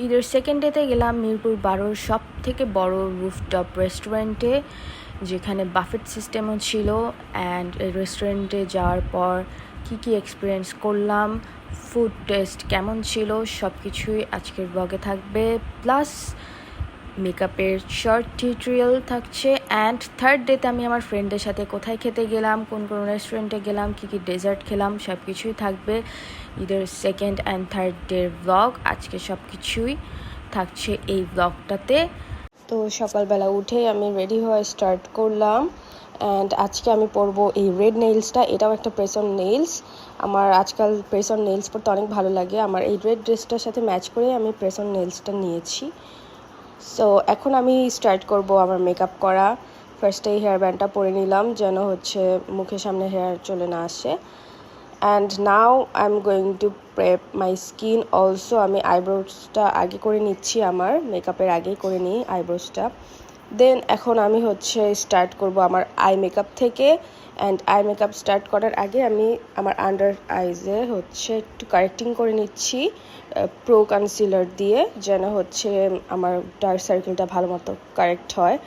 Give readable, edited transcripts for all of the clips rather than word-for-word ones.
ঈদের সেকেন্ড ডেতে গেলাম মিরপুর 12 সব থেকে বড় রুফটপ রেস্টুরেন্টে, যেখানে বাফেট সিস্টেমও ছিল। অ্যান্ড এই রেস্টুরেন্টে যাওয়ার পর কী এক্সপিরিয়েন্স করলাম, ফুড টেস্ট কেমন ছিল, সব কিছুই আজকের ব্লগে থাকবে। প্লাস মেকআপের শর্ট টিউটোরিয়াল থাকছে। অ্যান্ড থার্ড ডেতে আমি আমার ফ্রেন্ডদের সাথে কোথায় খেতে গেলাম, কোন রেস্টুরেন্টে গেলাম, কী ডেজার্ট খেলাম, সব কিছুই থাকবে ঈদের সেকেন্ড অ্যান্ড থার্ড ডের ব্লগ। আজকে সব কিছুই থাকছে এই ব্লগটাতে। তো সকালবেলা উঠেই আমি রেডি হয়ে স্টার্ট করলাম। অ্যান্ড আজকে আমি পরবো এই রেড নেইলসটা। এটাও একটা প্রেস অন নেইলস। আমার আজকাল প্রেস অন নেইলস পরতে অনেক ভালো লাগে। আমার এই রেড ড্রেসটার সাথে ম্যাচ করে আমি প্রেস অন নেইলসটা নিয়েছি। সো এখন আমি স্টার্ট করব আমার মেকআপ করা। ফার্স্টে এই হেয়ার ব্যান্ডটা পরে নিলাম যেন মুখের সামনে হেয়ার চলে না আসে। And now I am going two prep my skin also. আমি আইব্রোসটা আগে করে নিচ্ছি, আমার মেকআপের আগেই করে নিই আইব্রোসটা। দেন এখন আমি স্টার্ট করব আমার আই মেকআপ থেকে। অ্যান্ড আই মেকআপ স্টার্ট করার আগে আমি আমার আন্ডার আইজে একটু কারেক্টিং করে নিচ্ছি প্রো কনসিলার দিয়ে, যেন আমার ডার্ক সার্কেলটা ভালো মতো কারেক্ট হয়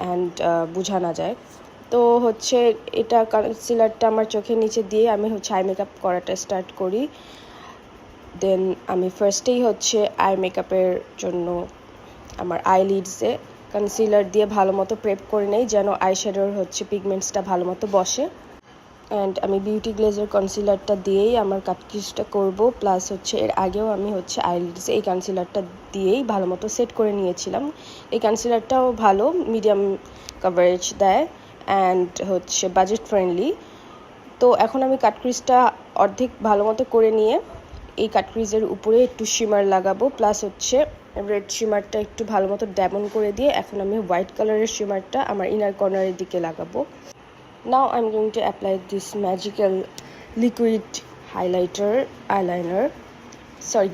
অ্যান্ড বোঝা না যায়। তো এটা কনসিলারটা আমার চোখের নিচে দিয়ে আমি আই মেকআপ করাটা স্টার্ট করি। দেন আমি ফার্স্টেই আই মেকআপের জন্য আমার আইলিডসে কনসিলার দিয়ে ভালো মতো প্রেপ করে নেই, যেন আইশ্যাডোর পিগমেন্টসটা ভালো মতো বসে। অ্যান্ড আমি বিউটি গ্লেজের কনসিলারটা দিয়েই আমার কাটক্রিজটা করব। প্লাস এর আগেও আমি আইলিডসে এই কনসিলারটা দিয়েই ভালো মতো সেট করে নিয়েছিলাম। এই কনসিলারটাও ভালো, মিডিয়াম কভারেজ দেয় অ্যান্ড বাজেট ফ্রেন্ডলি। তো এখন আমি কাটক্রিজটা অর্ধেক ভালো মতো করে নিয়ে এই কাটক্রিজের উপরে একটু শিমার লাগাবো। প্লাস রেড শিমারটা একটু ভালো মতো ড্যাবন করে দিয়ে এখন আমি হোয়াইট কালারের শিমারটা আমার ইনার কর্নারের দিকে লাগাবো। নাও I am going to apply this magical liquid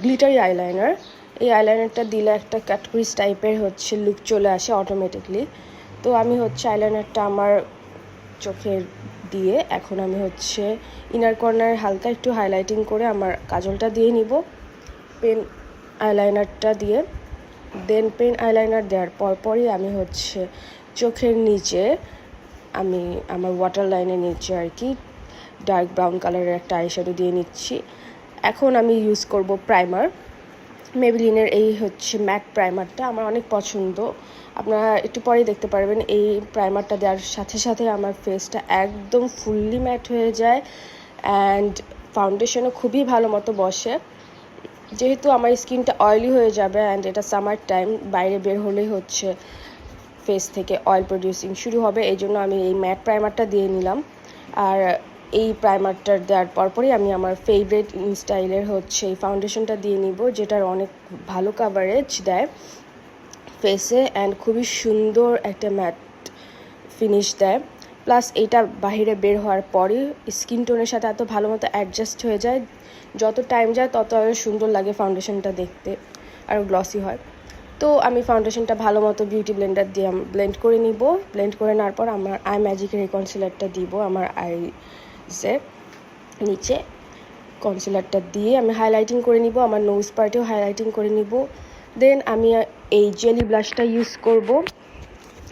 glittery eyeliner. এই আইলাইনারটা দিলে একটা কাটক্রিজ টাইপের লুক চলে আসে অটোমেটিকলি। তো আমি আইলাইনারটা আমার চোখের দিয়ে এখন আমি ইনার কর্নারে হালকা একটু হাইলাইটিং করে আমার কাজলটা দিয়ে নিব পেন আইলাইনারটা দিয়ে। দেন পেন আইলাইনার দেওয়ার পরই আমি চোখের নিচে আমি আমার ওয়াটার লাইনের নিচে আর কি ডার্ক ব্রাউন কালারের একটা আইশ্যাডো দিয়ে নিচ্ছি। এখন আমি ইউজ করব প্রাইমার। মেবেলিনের এই ম্যাট প্রাইমারটা আমার অনেক পছন্দ। আপনারা একটু পরেই দেখতে পারবেন এই প্রাইমারটা দেওয়ার সাথে সাথে আমার ফেসটা একদম ফুললি ম্যাট হয়ে যায় অ্যান্ড ফাউন্ডেশনও খুবই ভালো মতো বসে। যেহেতু আমার স্কিনটা অয়েলি হয়ে যাবে অ্যান্ড এটা সামার টাইম, বাইরে বের হলেই ফেস থেকে অয়েল প্রডিউসিং শুরু হবে, এই জন্য আমি এই ম্যাট প্রাইমারটা দিয়ে নিলাম। আর এই প্রাইমারটা দেওয়ার পরপরই আমি আমার ফেভারিট স্টাইলের এই ফাউন্ডেশনটা দিয়ে নিব, যেটার অনেক ভালো কাভারেজ দেয় ফেসে অ্যান্ড খুবই সুন্দর একটা ম্যাট ফিনিশ দেয়। প্লাস এইটা বাহিরে বের হওয়ার পরে স্কিন টোনের সাথে এত ভালো মতো অ্যাডজাস্ট হয়ে যায়, যত টাইম যায় তত আরও সুন্দর লাগে ফাউন্ডেশনটা দেখতে, আরও গ্লসি হয়। তো আমি ফাউন্ডেশনটা ভালো মতো বিউটি ব্লেন্ডার দিয়ে ব্লেন্ড করে নিব। ব্লেন্ড করে নেওয়ার পর আমার আই ম্যাজিকের এই কনসিলারটা দিব আমার আইসে নিচে। কনসিলারটা দিয়ে আমি হাইলাইটিং করে নিব, আমার নোজ পার্টেও হাইলাইটিং করে নিব। দেন আমি এই জেলি ব্লাশটা ইউজ করব।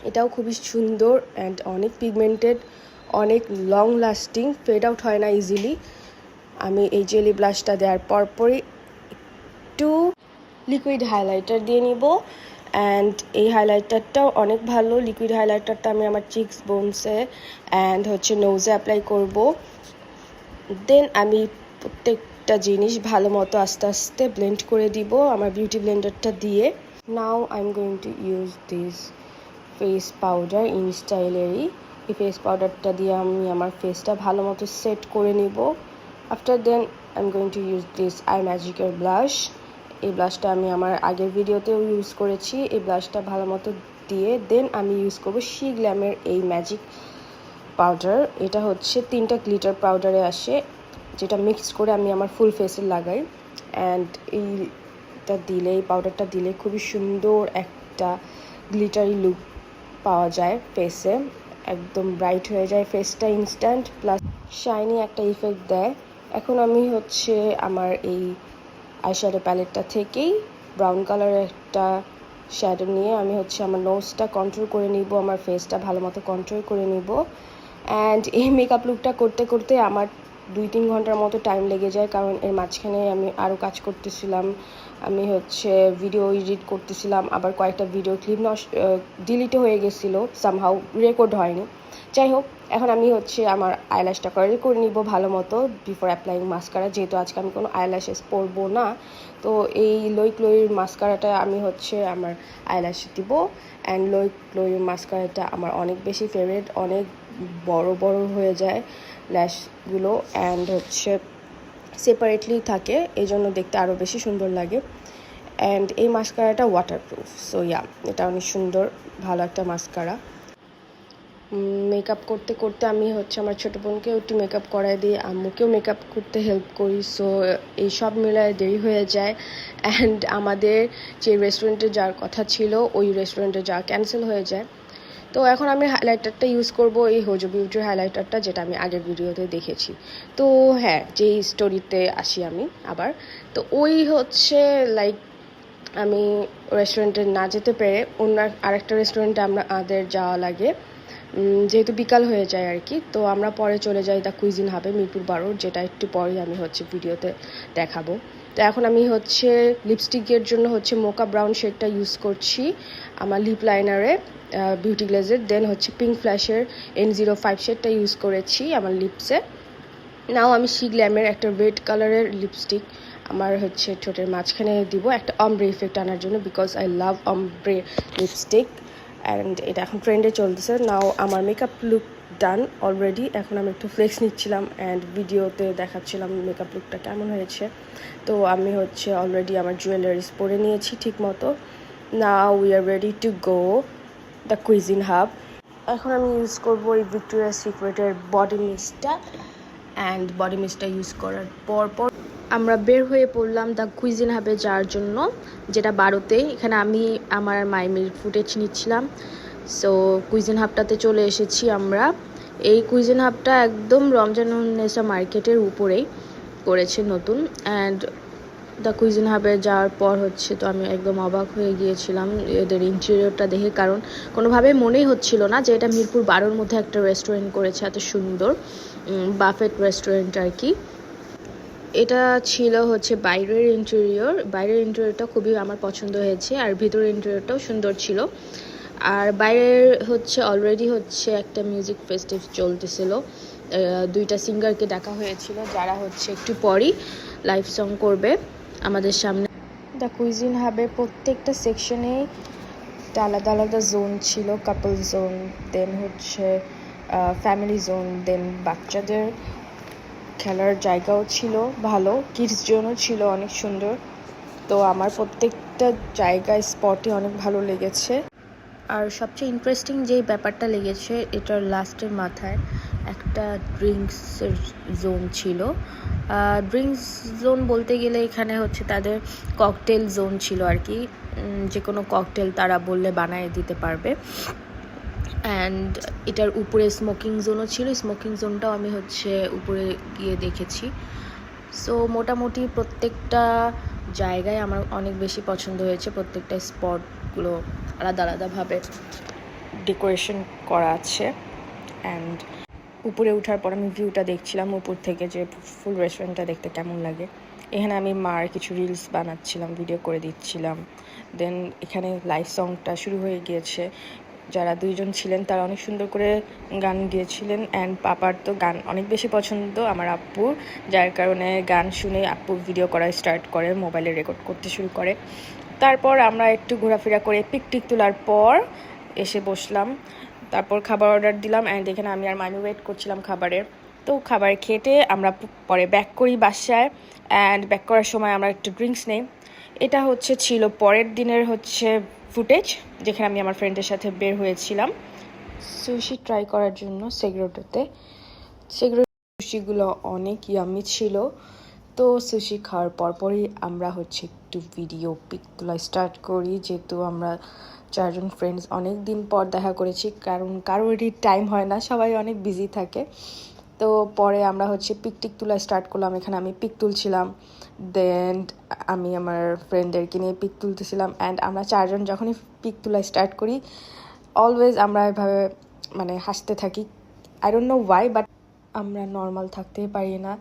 এটাও খুবই সুন্দর অ্যান্ড অনেক পিগমেন্টেড, অনেক লং লাস্টিং, ফেড আউট হয় না ইজিলি। আমি এই জেলি ব্লাশটা দেওয়ার পরপরই একটু লিকুইড হাইলাইটার দিয়ে নিব অ্যান্ড এই হাইলাইটারটাও অনেক ভালো। লিকুইড হাইলাইটারটা আমি আমার চিক্স বোনসে অ্যান্ড নোজে অ্যাপ্লাই করব। দেন আমি প্রত্যেকটা জিনিস ভালো মতো আস্তে আস্তে ব্লেন্ড করে দিব আমার বিউটি ব্লেন্ডারটা দিয়ে। Now I am going to use this face powder in স্টাইলেরই। এই ফেস পাউডারটা দিয়ে আমি আমার ফেসটা ভালো মতো সেট করে নিব। After then I am going to use this I ম্যাজিকের ব্লাশ। এই ব্লাশটা আমি আমার আগের ভিডিওতেও ইউজ করেছি। এই ব্লাশটা ভালো মতো দিয়ে দেন আমি ইউজ করব শি গ্ল্যামের এই ম্যাজিক পাউডার। এটা 3টা গ্লিটার পাউডারে আসে, যেটা মিক্স করে আমি আমার ফুল ফেসে লাগাই। অ্যান্ড এই পাউডারটা দিলে খুবই সুন্দর একটা গ্লিটারি লুক পাওয়া যায় ফেসে, একদম ব্রাইট হয়ে যায় ফেসটা ইনস্ট্যান্ট, প্লাস শাইনি একটা ইফেক্ট দেয়। এখন আমি আমার এই আইশ্যাডো প্যালেটটা থেকেই ব্রাউন কালারের একটা শ্যাডো নিয়ে আমি হচ্ছে আমার নোজটা কন্ট্রোল করে নিব, আমার ফেসটা ভালো মতো কন্ট্রোল করে নিব। অ্যান্ড এই মেকআপ লুকটা করতে করতে আমার 2-3 ঘন্টার মতো টাইম লেগে যায়, কারণ এর মাঝখানে আমি আরও কাজ করতেছিলাম। আমি হচ্ছে ভিডিও এডিট করতেছিলাম, আবার কয়েকটা ভিডিও ক্লিপ ডিলিটও হয়ে গেছিলো, সামহাউ রেকর্ড হয়নি। যাই হোক, এখন আমি হচ্ছে আমার আইল্যাশটা কার্ল করে নিব ভালো মতো বিফোর অ্যাপ্লাইং মাস্কারা, যেহেতু আজকে আমি কোনো আইল্যাশেস পরবো না। তো এই লোই ক্লোইর মাস্কারাটা আমি হচ্ছে আমার আইল্যাশে দিব। অ্যান্ড লোই ক্লোইর মাস্কারাটা আমার অনেক বেশি ফেভারিট, অনেক বড় বড় হয়ে যায় ল্যাশগুলো, অ্যান্ড হচ্ছে সেপারেটলি থাকে, এই জন্য দেখতে আরও বেশি সুন্দর লাগে। অ্যান্ড এই মাস্কারাটা ওয়াটারপ্রুফ, সো ইয়া, এটা অনেক সুন্দর, ভালো একটা মাস্কারা। মেকআপ করতে করতে আমি হচ্ছে আমার ছোটো বোনকেও একটু মেকআপ করাই দিই, আম্মুকেও মেকআপ করতে হেল্প করি। সো এই সব মিলায় দেরি হয়ে যায়। অ্যান্ড আমাদের যে রেস্টুরেন্টে যাওয়ার কথা ছিল ওই রেস্টুরেন্টে যাওয়া ক্যান্সেল হয়ে যায়। তো এখন আমি হাইলাইটারটা ইউজ করব, এই হোজো বিউটির হাইলাইটারটা, যেটা আমি আগের ভিডিওতে দেখেছি। তো হ্যাঁ, যেই স্টোরিতে আসি আমি আবার, তো ওই হচ্ছে লাইক আমি রেস্টুরেন্টে না যেতে পেরে অন্য আরেকটা রেস্টুরেন্টে আমাদের যাওয়া লাগে, যেহেতু বিকাল হয়ে যায় আর কি। তো আমরা পরে চলে যাই দ্য কুইজিন হাবে, মিরপুর 12, যেটা একটু পরেই আমি হচ্ছে ভিডিওতে দেখাবো। তো এখন আমি হচ্ছে লিপস্টিকের জন্য হচ্ছে মোকা ব্রাউন শেডটা ইউজ করছি আমার লিপ লাইনারে বিউটি গ্লেজের। দেন হচ্ছে পিঙ্ক ফ্ল্যাশের N05 শেডটা ইউজ করেছি আমার লিপসে। নাও আমি সি গ্ল্যামের একটা রেড কালারের লিপস্টিক আমার হচ্ছে ঠোঁটের মাঝখানে দিব একটা অমব্রে ইফেক্ট আনার জন্য, because I love ombre lipstick and এটা এখন ট্রেন্ডে চলতেছে। নাও আমার মেকআপ লুক ডান অলরেডি। এখন আমি একটু ফ্লেক্স নিচ্ছিলাম অ্যান্ড ভিডিওতে দেখাচ্ছিলাম মেকআপ লুকটা কেমন হয়েছে। তো আমি হচ্ছে অলরেডি আমার জুয়েলারিস পরে নিয়েছি ঠিক মতো। Now we are ready to go the cuisine hub. এখন আমি ইউজ করবো এই ভিক্টোরিয়াস সিক্রেটের বডি মিস্টটা, অ্যান্ড বডি মিস্টটা ইউজ করার পর আমরা বের হয়ে পড়লাম দ্য কুইজিন হাবে যাওয়ার জন্য, যেটা 12তে। এখানে আমি আমার মাইমির ফুটেজ নিচ্ছিলাম। সো কুইজিন হাবটাতে চলে এসেছি আমরা। এই কুইজিন হাবটা একদম রমজানুন্নেসা মার্কেটের উপরেই করেছে নতুন। অ্যান্ড দ্য কুইজিন হাবে যাওয়ার পর হচ্ছে তো আমি একদম অবাক হয়ে গিয়েছিলাম এদের ইন্টেরিয়রটা দেখে, কারণ কোনোভাবেই মনেই হচ্ছিল না যে এটা মিরপুর 12-র মধ্যে একটা রেস্টুরেন্ট করেছে, এত সুন্দর বাফেট রেস্টুরেন্ট আর কি। এটা ছিল হচ্ছে বাইরের ইন্টেরিয়রটা খুবই আমার পছন্দ হয়েছে, আর ভিতরের ইন্টেরিয়রটাও সুন্দর ছিল। আর বাইরের হচ্ছে অলরেডি হচ্ছে একটা মিউজিক ফেস্টিভ চলতেছিল, 2টা সিঙ্গারকে ডাকা হয়েছিল, যারা হচ্ছে একটু পরই লাইভ সং করবে আমাদের সামনে। দ্য কুইজিন হাবে প্রত্যেকটা সেকশনে আলাদা আলাদা জোন ছিল, কাপল জোন, দেন হচ্ছে ফ্যামিলি জোন, দেন বাচ্চাদের খেলার জায়গাও ছিল ভালো, কিডস জোনও ছিল অনেক সুন্দর। তো আমার প্রত্যেকটা জায়গায় স্পটে অনেক ভালো লেগেছে। আর সবচেয়ে ইন্টারেস্টিং যেই ব্যাপারটা লেগেছে, এটার লাস্টের মাথায় একটা ড্রিঙ্কসের জোন ছিল। ড্রিঙ্কস জোন বলতে গেলে এখানে হচ্ছে তাদের ককটেল জোন ছিল আর কি, যে কোনো ককটেল তারা বললে বানিয়ে দিতে পারবে। অ্যান্ড এটার উপরে স্মোকিং জোনও ছিল, স্মোকিং জোনটাও আমি হচ্ছে উপরে গিয়ে দেখেছি। সো মোটামুটি প্রত্যেকটা জায়গায় আমার অনেক বেশি পছন্দ হয়েছে, প্রত্যেকটা স্পটগুলো আলাদা আলাদাভাবে ডেকোরেশন করা আছে। অ্যান্ড উপরে ওঠার পর আমি ভিউটা দেখছিলাম উপর থেকে, যে ফুল রেস্টুরেন্টটা দেখতে কেমন লাগে। এখানে আমি মার কিছু রিলস বানাচ্ছিলাম, ভিডিও করে দিচ্ছিলাম। দেন এখানে লাইভ সংটা শুরু হয়ে গিয়েছে, যারা 2জন ছিলেন তারা অনেক সুন্দর করে গান গিয়েছিলেন। অ্যান্ড পাপার তো গান অনেক বেশি পছন্দ আমার আপ্পুর, যার কারণে গান শুনে আপ্পু ভিডিও করা স্টার্ট করে, মোবাইলে রেকর্ড করতে শুরু করে। তারপর আমরা একটু ঘোরাফেরা করে পিকটিক তোলার পর এসে বসলাম, তারপর খাবার অর্ডার দিলাম। অ্যান্ড এখানে আমি আর মামি ওয়েট করছিলাম খাবারের। তো খাবার খেতে আমরা পরে ব্যাক করি বাসায়। অ্যান্ড ব্যাক করার সময় আমরা একটু ড্রিঙ্কস নেই। এটা হচ্ছে ছিল পরের দিনের হচ্ছে ফুটেজ, যেখানে আমি আমার ফ্রেন্ডের সাথে বের হয়েছিলাম সুশি ট্রাই করার জন্য সেগ্রোটোতে। সুশিগুলো অনেক ইয়ামি ছিল। তো সুশি খাওয়ার পরপরই আমরা হচ্ছে একটু ভিডিও পিক তোলা স্টার্ট করি, যেহেতু আমরা 4জন ফ্রেন্ডস অনেক দিন পর দেখা করেছি, কারণ কারোরই টাইম হয় না, সবাই অনেক বিজি থাকে। তো পরে আমরা হচ্ছে পিক তোলা স্টার্ট করলাম। এখানে আমি পিক তুলছিলাম, দেন আমি আমার ফ্রেন্ডদেরকে নিয়ে পিক তুলতেছিলাম। অ্যান্ড আমরা 4 জন যখনই পিক তোলা স্টার্ট করি অলওয়েজ আমরা এভাবে মানে হাসতে থাকি। I don't know why, but আমরা নর্মাল থাকতেই পারি না।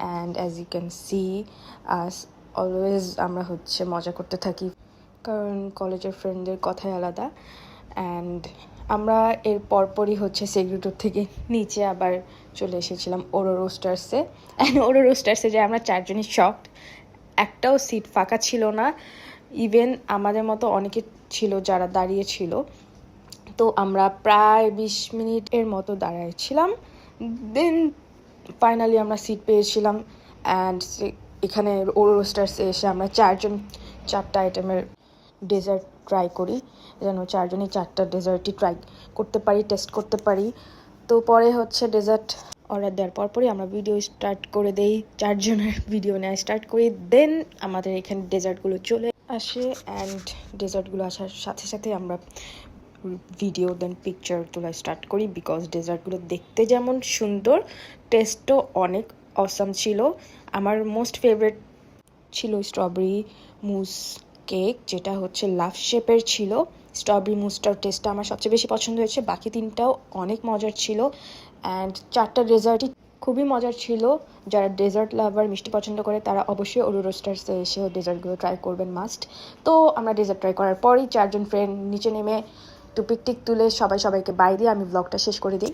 And as you can see us always আমরা হচ্ছে মজা করতে থাকি, কারণ কলেজের ফ্রেন্ডদের কথাই আলাদা। অ্যান্ড আমরা এর পরপরই হচ্ছে সেগ্রিটোর থেকে নিচে আবার চলে এসেছিলাম ওরো রোস্টার্সে। অ্যান্ড ওরো রোস্টার্সে যে আমরা 4 জনই শকড, একটাও সিট ফাঁকা ছিল না। ইভেন আমাদের মতো অনেকে ছিল যারা দাঁড়িয়ে ছিল। তো আমরা প্রায় 20 মিনিটের মতো দাঁড়াইছিলাম, দেন ফাইনালি আমরা সিট পেয়েছিলাম। অ্যান্ড এখানে ওরো রোস্টার্সে এসে আমরা 4 জন 4টা আইটেমের ডেজার্ট ট্রাই করি, যেন 4 জনই 4টা ডেজার্টই ট্রাই করতে পারি, টেস্ট করতে পারি। তো পরে হচ্ছে ডেজার্ট অর্ডার দেওয়ার পরপরই আমরা ভিডিও স্টার্ট করে দেই, 4 জনের ভিডিও নেওয়া স্টার্ট করি। দেন আমাদের এখানে ডেজার্টগুলো চলে আসে, অ্যান্ড ডেজার্টগুলো আসার সাথে সাথে আমরা ভিডিও দেন পিকচার তোলা স্টার্ট করি, বিকজ ডেজার্টগুলো দেখতে যেমন সুন্দর, টেস্টও অনেক অসাম ছিল। আমার মোস্ট ফেভারিট ছিল স্ট্রবেরি মুস কেক, যেটা হচ্ছে লাভ শেপের ছিল। স্ট্রবেরি মুসটার টেস্টটা আমার সবচেয়ে বেশি পছন্দ হয়েছে, বাকি 3টাও অনেক মজার ছিল। অ্যান্ড 4টা ডেজার্টই খুবই মজার ছিল। যারা ডেজার্ট লাভার, মিষ্টি পছন্দ করে, তারা অবশ্যই ওরো রোস্টার্সে এসে ডেজার্টগুলো ট্রাই করবেন মাস্ট। তো আমরা ডেজার্ট ট্রাই করার পরই 4 জন ফ্রেন্ড নিচে নেমে টুপিক টিক তুলে সবাইকে বাই দিয়ে আমি ব্লগটা শেষ করে দিই।